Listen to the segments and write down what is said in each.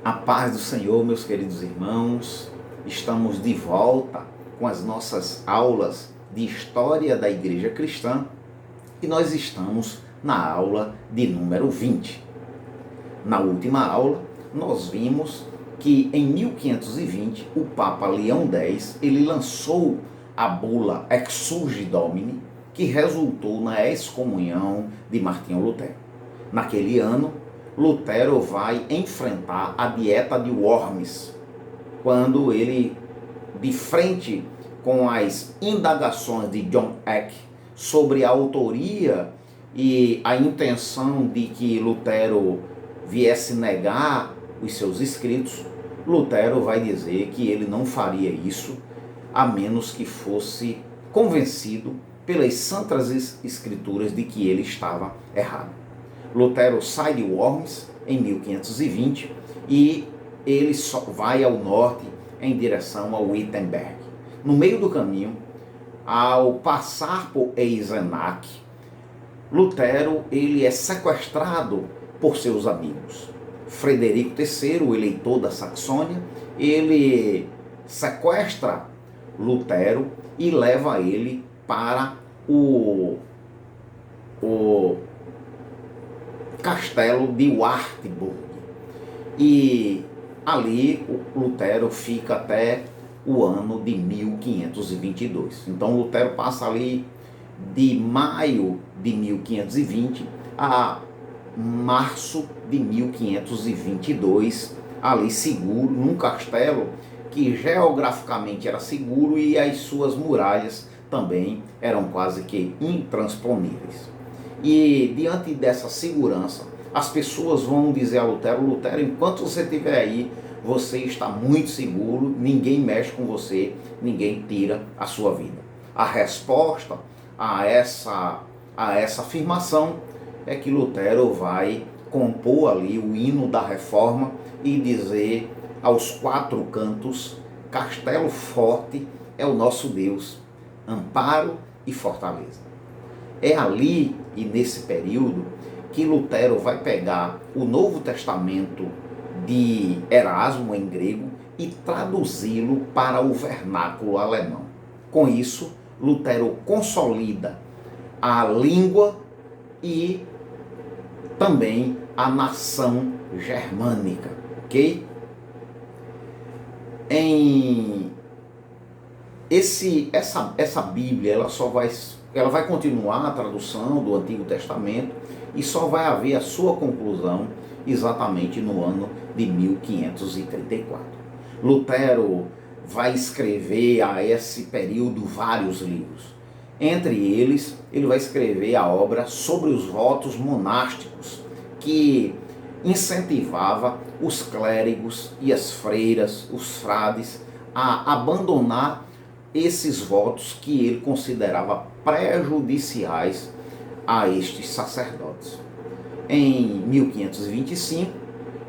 A paz do Senhor, meus queridos irmãos, estamos de volta com as nossas aulas de História da Igreja Cristã e nós estamos na aula de número 20. Na última aula, nós vimos que em 1520 o Papa Leão X ele lançou a bula Exsurge Domini, que resultou na excomunhão de Martinho Lutero. Naquele ano, Lutero vai enfrentar a Dieta de Worms, quando ele, de frente com as indagações de John Eck sobre a autoria e a intenção de que Lutero viesse negar os seus escritos, Lutero vai dizer que ele não faria isso a menos que fosse convencido pelas santas escrituras de que ele estava errado. Lutero sai de Worms em 1520 e ele só vai ao norte em direção a Wittenberg. No meio do caminho, ao passar por Eisenach, Lutero ele é sequestrado por seus amigos. Frederico III, o eleitor da Saxônia, ele sequestra Lutero e leva ele para o castelo de Wartburg. E ali o Lutero fica até o ano de 1522. Então Lutero passa ali de maio de 1520 a março de 1522, ali seguro, num castelo que geograficamente era seguro e as suas muralhas também eram quase que intransponíveis. E diante dessa segurança, as pessoas vão dizer a Lutero: Lutero, enquanto você estiver aí, você está muito seguro, ninguém mexe com você, ninguém tira a sua vida. A resposta a essa afirmação é que Lutero vai compor ali o hino da Reforma e dizer aos quatro cantos: Castelo forte é o nosso Deus, amparo e fortaleza. É ali e nesse período que Lutero vai pegar o Novo Testamento de Erasmo em grego e traduzi-lo para o vernáculo alemão. Com isso, Lutero consolida a língua e também a nação germânica, ok? Essa Bíblia ela vai continuar a tradução do Antigo Testamento e só vai haver a sua conclusão exatamente no ano de 1534. Lutero vai escrever a esse período vários livros. Entre eles, ele vai escrever a obra sobre os votos monásticos, que incentivava os clérigos e as freiras, os frades, a abandonar esses votos que ele considerava prejudiciais a estes sacerdotes. Em 1525,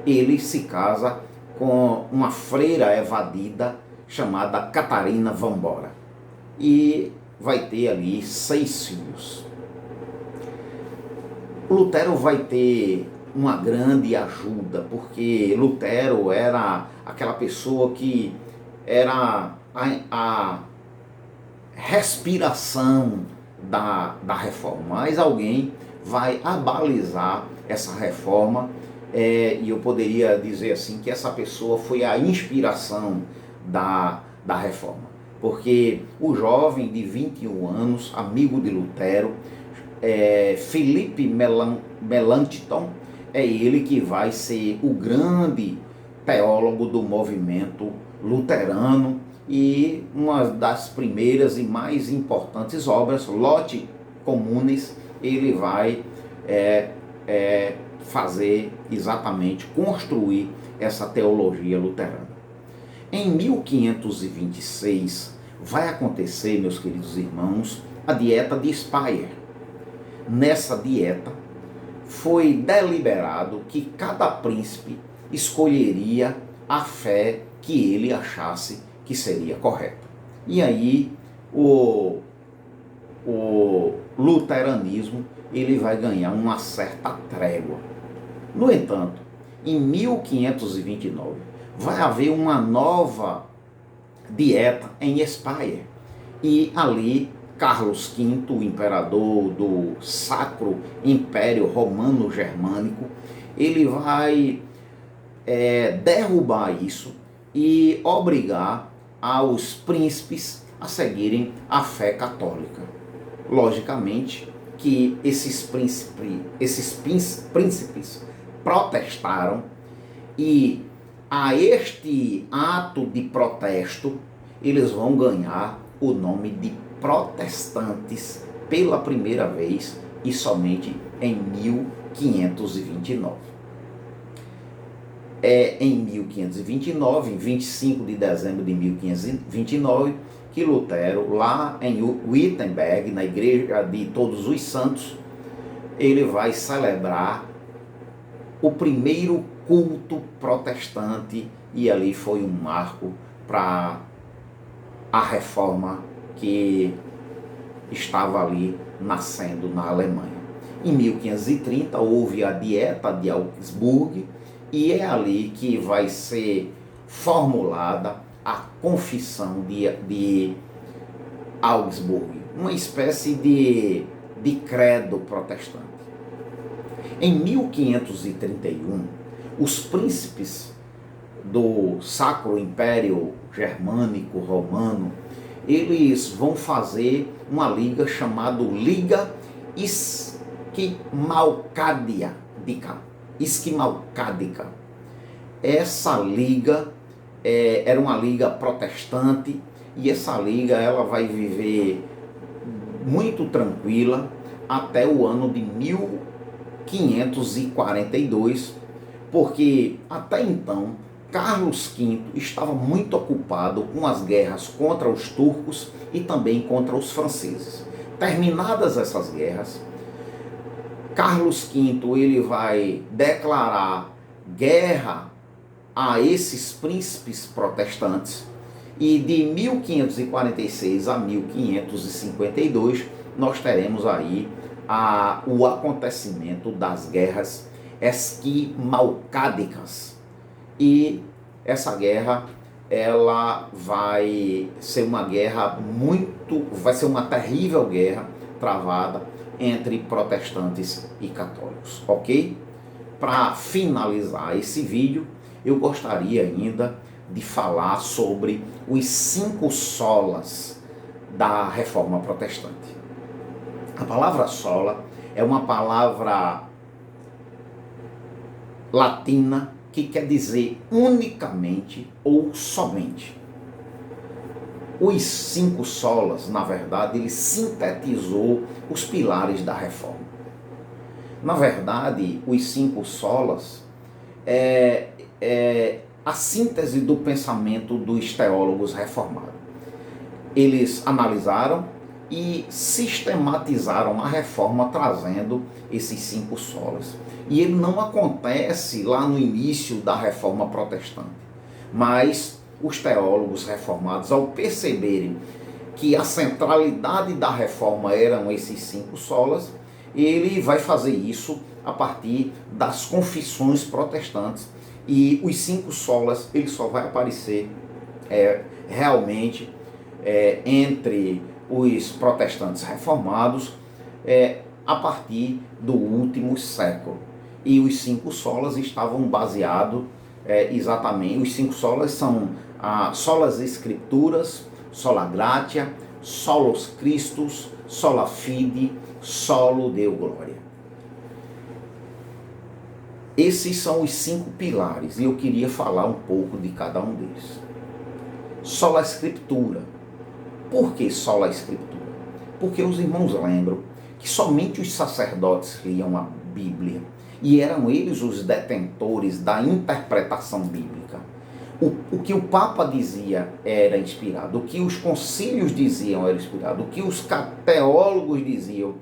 ele se casa com uma freira evadida chamada Catarina Vambora e vai ter ali 6 filhos. Lutero vai ter uma grande ajuda, porque Lutero era aquela pessoa que era a respiração da reforma, mas alguém vai abalizar essa reforma, e eu poderia dizer assim que essa pessoa foi a inspiração da reforma, porque o jovem de 21 anos, amigo de Lutero, Felipe Melanchthon, é ele que vai ser o grande teólogo do movimento luterano e uma das primeiras e mais importantes obras, Loci Communis, ele vai fazer exatamente, construir essa teologia luterana. Em 1526 vai acontecer, meus queridos irmãos, a Dieta de Speyer. Nessa dieta foi deliberado que cada príncipe escolheria a fé que ele achasse que seria correta. E aí o luteranismo ele vai ganhar uma certa trégua. No entanto, em 1529, vai haver uma nova dieta em Speyer. E ali, Carlos V, o imperador do Sacro Império Romano-Germânico, ele vai derrubar isso e obrigar aos príncipes a seguirem a fé católica. Logicamente que esses príncipes protestaram, e a este ato de protesto eles vão ganhar o nome de protestantes pela primeira vez, e somente em 1529. É em 1529, em 25 de dezembro de 1529, que Lutero, lá em Wittenberg, na Igreja de Todos os Santos, ele vai celebrar o primeiro culto protestante, e ali foi um marco para a reforma que estava ali nascendo na Alemanha. Em 1530 houve a Dieta de Augsburg, e é ali que vai ser formulada a Confissão de Augsburg, uma espécie de credo protestante. Em 1531, os príncipes do Sacro Império Germânico Romano, eles vão fazer uma liga chamada Liga Esquimalcádica. Essa liga era uma liga protestante, e essa liga ela vai viver muito tranquila até o ano de 1542, porque até então Carlos V estava muito ocupado com as guerras contra os turcos e também contra os franceses. Terminadas essas guerras, Carlos V ele vai declarar guerra a esses príncipes protestantes, e de 1546 a 1552 nós teremos aí o acontecimento das guerras esquimalcádicas. E essa guerra ela vai ser uma terrível guerra travada entre protestantes e católicos, ok? Para finalizar esse vídeo, eu gostaria ainda de falar sobre os 5 solas da Reforma Protestante. A palavra sola é uma palavra latina que quer dizer unicamente ou somente. Os 5 solas, na verdade, ele sintetizou os pilares da reforma. Na verdade, os 5 solas é a síntese do pensamento dos teólogos reformados. Eles analisaram e sistematizaram a reforma trazendo esses 5 solas. E ele não acontece lá no início da reforma protestante, mas os teólogos reformados, ao perceberem que a centralidade da reforma eram esses 5 solas, ele vai fazer isso a partir das confissões protestantes. E os 5 solas ele só vai aparecer realmente entre os protestantes reformados a partir do último século. E os 5 solas estavam baseados exatamente, os 5 solas são solas Escrituras, sola gratia, solos Christus, sola fide, solo Deo gloria. Esses são os 5 pilares, e eu queria falar um pouco de cada um deles. Sola Escritura. Por que sola Escritura? Porque os irmãos lembram que somente os sacerdotes liam a Bíblia, e eram eles os detentores da interpretação bíblica. O que o Papa dizia era inspirado, o que os concílios diziam era inspirado, o que os teólogos diziam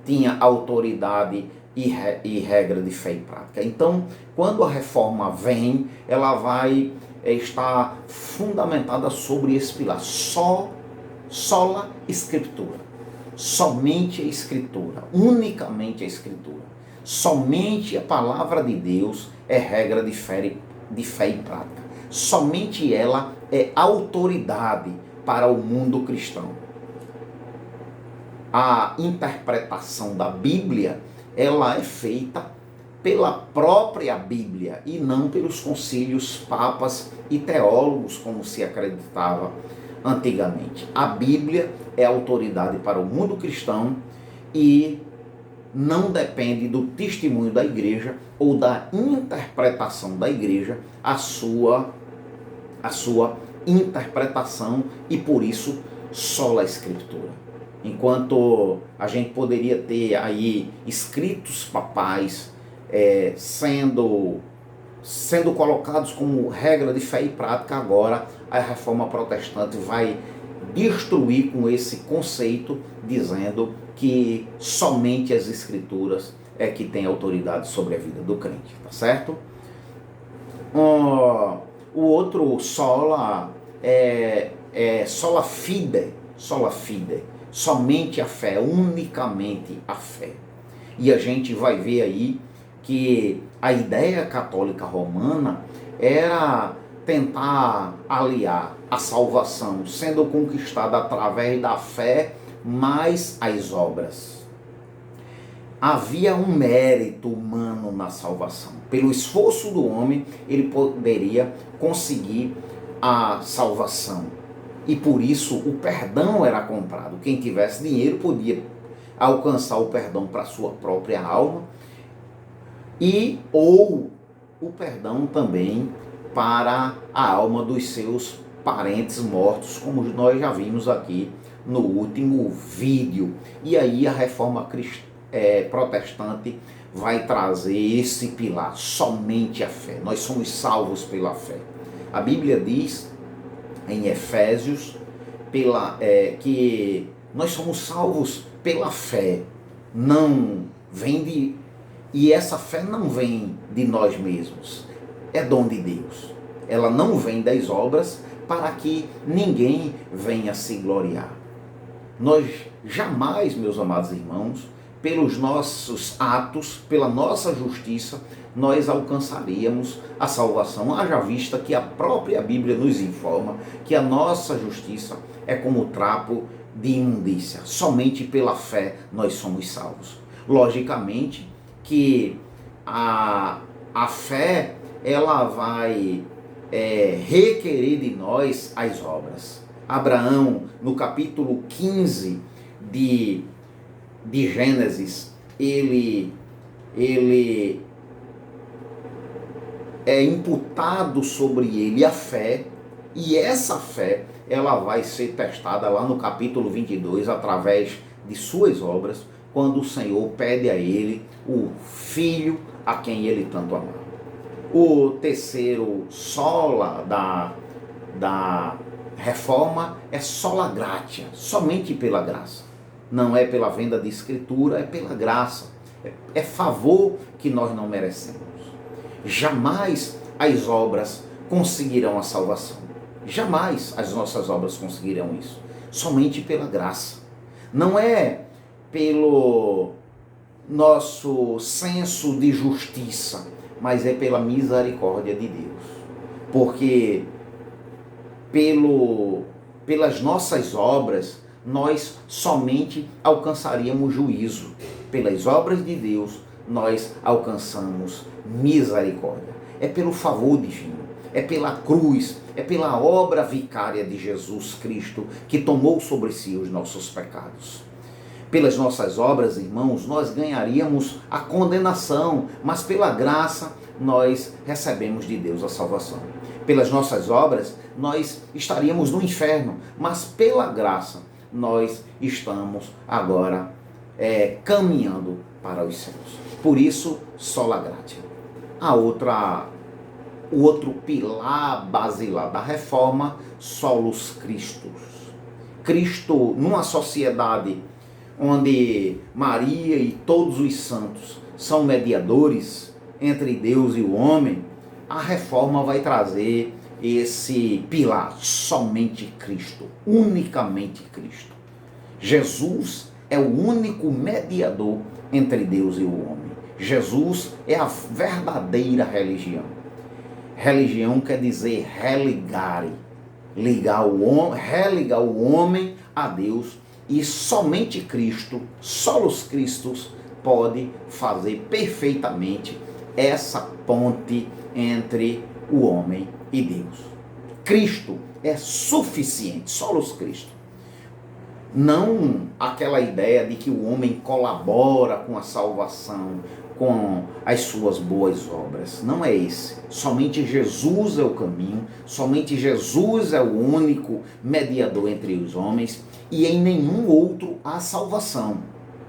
tinha autoridade e regra de fé e prática. Então, quando a reforma vem, ela vai estar fundamentada sobre esse pilar. Sola Escritura. Somente a Escritura, unicamente a Escritura. Somente a palavra de Deus é regra de fé e prática. Somente ela é autoridade para o mundo cristão. A interpretação da Bíblia, ela é feita pela própria Bíblia e não pelos concílios, papas e teólogos, como se acreditava antigamente. A Bíblia é autoridade para o mundo cristão e não depende do testemunho da igreja ou da interpretação da igreja a sua interpretação, e por isso sola a Escritura. Enquanto a gente poderia ter aí escritos papais sendo colocados como regra de fé e prática, agora a reforma protestante vai destruir com esse conceito, dizendo que somente as Escrituras é que tem autoridade sobre a vida do crente, tá certo? O outro sola é sola fide, somente a fé, unicamente a fé. E a gente vai ver aí que a ideia católica romana era tentar aliar a salvação sendo conquistada através da fé mais as obras. Havia um mérito humano na salvação. Pelo esforço do homem, ele poderia conseguir a salvação. E por isso o perdão era comprado. Quem tivesse dinheiro podia alcançar o perdão para a sua própria alma, ou o perdão também para a alma dos seus parentes mortos, como nós já vimos aqui no último vídeo. E aí a reforma protestante vai trazer esse pilar, somente a fé. Nós somos salvos pela fé. A Bíblia diz em Efésios que nós somos salvos pela fé. E essa fé não vem de nós mesmos, é dom de Deus. Ela não vem das obras para que ninguém venha se gloriar. Nós jamais, meus amados irmãos, pelos nossos atos, pela nossa justiça, nós alcançaríamos a salvação. Haja vista que a própria Bíblia nos informa que a nossa justiça é como o trapo de imundícia. Somente pela fé nós somos salvos. Logicamente que a fé, ela vai requerer de nós as obras. Abraão, no capítulo 15 de Gênesis, ele é imputado sobre ele a fé, e essa fé ela vai ser testada lá no capítulo 22 através de suas obras, quando o Senhor pede a ele o filho a quem ele tanto amava. O terceiro sola da reforma é sola gratia, somente pela graça. Não é pela venda de escritura, é pela graça. É favor que nós não merecemos. Jamais as obras conseguirão a salvação. Jamais as nossas obras conseguirão isso. Somente pela graça. Não é pelo nosso senso de justiça, mas é pela misericórdia de Deus. Porque pelas nossas obras, nós somente alcançaríamos juízo. Pelas obras de Deus, nós alcançamos misericórdia. É pelo favor divino, é pela cruz, é pela obra vicária de Jesus Cristo que tomou sobre si os nossos pecados. Pelas nossas obras, irmãos, nós ganharíamos a condenação, mas pela graça nós recebemos de Deus a salvação. Pelas nossas obras, nós estaríamos no inferno, mas pela graça nós estamos agora caminhando para os céus. Por isso, sola gratia. O outro pilar basilar da reforma, solus Christus. Cristo, numa sociedade onde Maria e todos os santos são mediadores entre Deus e o homem, a reforma vai trazer esse pilar, somente Cristo, unicamente Cristo. Jesus é o único mediador entre Deus e o homem. Jesus é a verdadeira religião. Religião quer dizer religare, religar o homem a Deus, e somente Cristo, solos Cristos, pode fazer perfeitamente essa ponte entre o homem e Deus. Cristo é suficiente, solos Cristo. Não aquela ideia de que o homem colabora com a salvação, com as suas boas obras. Não é esse. Somente Jesus é o caminho, somente Jesus é o único mediador entre os homens, e em nenhum outro há salvação.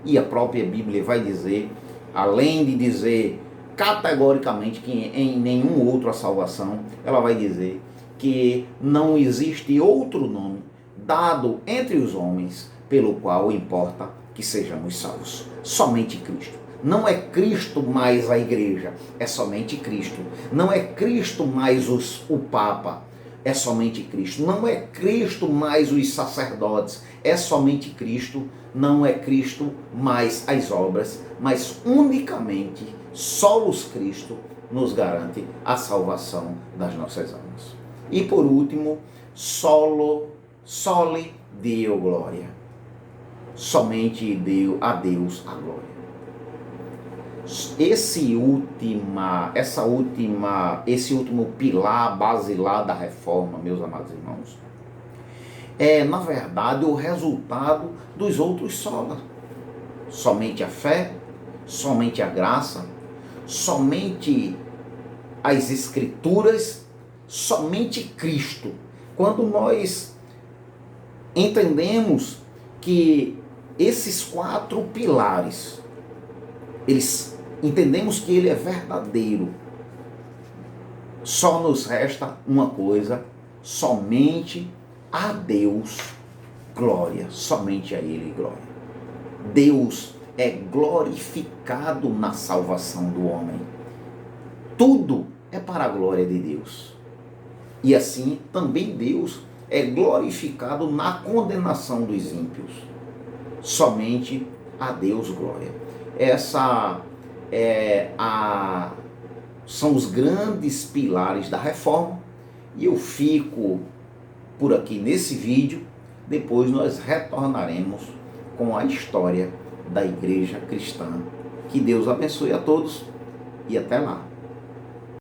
E a própria Bíblia vai dizer, além de dizer categoricamente que em nenhum outro há salvação, ela vai dizer que não existe outro nome dado entre os homens pelo qual importa que sejamos salvos. Somente Cristo. Não é Cristo mais a igreja, é somente Cristo. Não é Cristo mais o Papa, é somente Cristo. Não é Cristo mais os sacerdotes, é somente Cristo. Não é Cristo mais as obras, mas unicamente, solos Cristo nos garante a salvação das nossas almas. E por último, soli Deo glória. Somente a Deus a glória. Esse último pilar basilar da reforma, meus amados irmãos, é na verdade o resultado dos outros solas. Somente a fé, somente a graça, somente as escrituras, somente Cristo. Quando nós entendemos que esses 4 pilares, entendemos que ele é verdadeiro, só nos resta uma coisa: somente a Deus glória, somente a Ele glória. Deus é glorificado na salvação do homem. Tudo é para a glória de Deus. E assim também Deus é glorificado na condenação dos ímpios. Somente a Deus glória. São os grandes pilares da reforma, e eu fico por aqui nesse vídeo. Depois nós retornaremos com a história da igreja cristã. Que Deus abençoe a todos e até lá.